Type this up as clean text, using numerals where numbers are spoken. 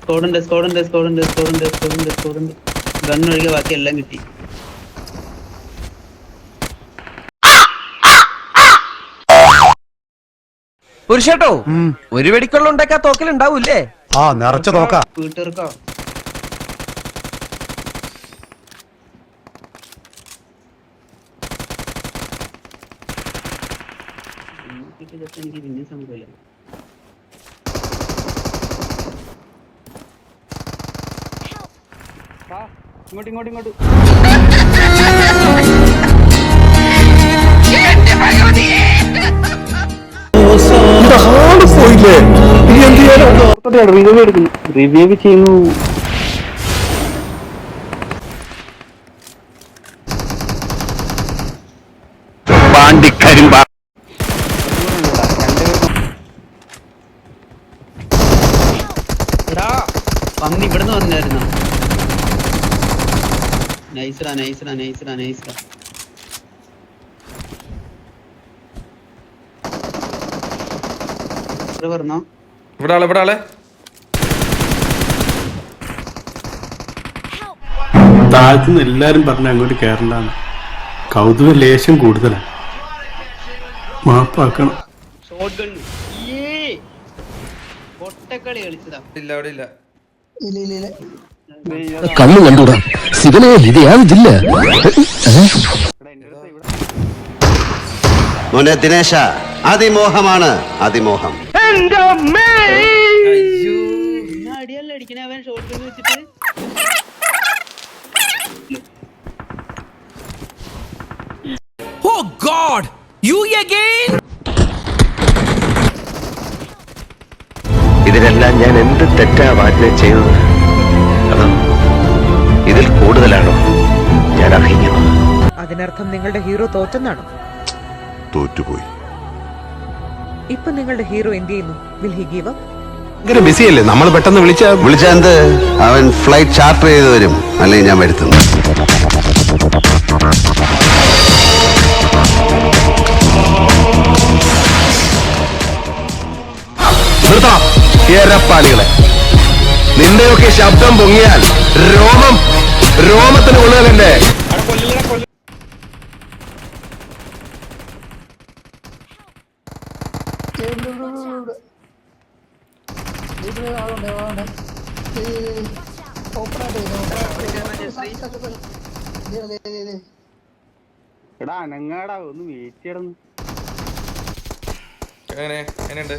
സ്കോഡുണ്ട്. ഗണ്ണൊഴികെ ബാക്കി എല്ലാം കിട്ടി. പുരുഷേട്ടോ, ഒരു വെടിക്കുള്ള ഉണ്ടാക്കാ തോക്കിലുണ്ടാവൂല്ലേ? ആ നിറച്ച തോക്കാ. വീട്ടുകാർക്കോ എനിക്ക് പിന്നെ സംഭവമില്ല. ഇങ്ങോട്ട് റിവ്യൂ ചെയ്യുന്നു. പന്നി ഇവിടുന്ന് വന്നായിരുന്നു. നൈസ്രാ. പറഞ്ഞോ ഇവിടെ ആളെ താഴത്തുനിന്ന് എല്ലാരും പറഞ്ഞ അങ്ങോട്ട് കയറണ്ടാണ്. കൗതുക ലേശം കൂടുതലാണ്. മാപ്പാക്കണം. പൊട്ടക്കളി കളിച്ചതാ. അവിടെ ഇല്ല. കണ്ണു കണ്ടൂടാ ശിവനെ, ഇത് യാതില്ല. മോനെ ദിനേശ, അതിമോഹമാണ് അതിമോഹം. അടിയല്ല അടിക്കണേ അവൻ ഷോട്ട് വെച്ചിട്ട്. Oh God! You again? ഇതിലെല്ലാം ഞാൻ എന്ത് തെറ്റാ വാഗ്ദാനം ചെയ്തത്? അതോ ഇതിൽ കൂടുതലാണോ ഞാൻ അർഹിക്കുന്നത്? അതിനർത്ഥം നിങ്ങളുടെ ഹീറോ തോറ്റെന്നാണോ? തോറ്റുപോയി. ഇപ്പൊ നിങ്ങളുടെ ഹീറോ എന്ത് ചെയ്യുന്നു? Will he give up? ഭയങ്കര ബിസിയല്ലേ, നമ്മൾ പെട്ടെന്ന് വിളിച്ചാ എന്ത്? അവൻ ഫ്ലൈറ്റ് ചാർട്ടർ ചെയ്ത് വരും, അല്ലെങ്കിൽ ഞാൻ വരുത്തുന്നു. ഏരപ്പാളികളെ, നിന്റെയൊക്കെ ശബ്ദം പൊങ്ങിയാൽ രോമത്തിന് കൊള്ളുകയല്ലേ? എടാ അനങ്ങാടാ, ഒന്ന് വെയിറ്റ് ചെയ്യണം. എങ്ങനെയുണ്ട്?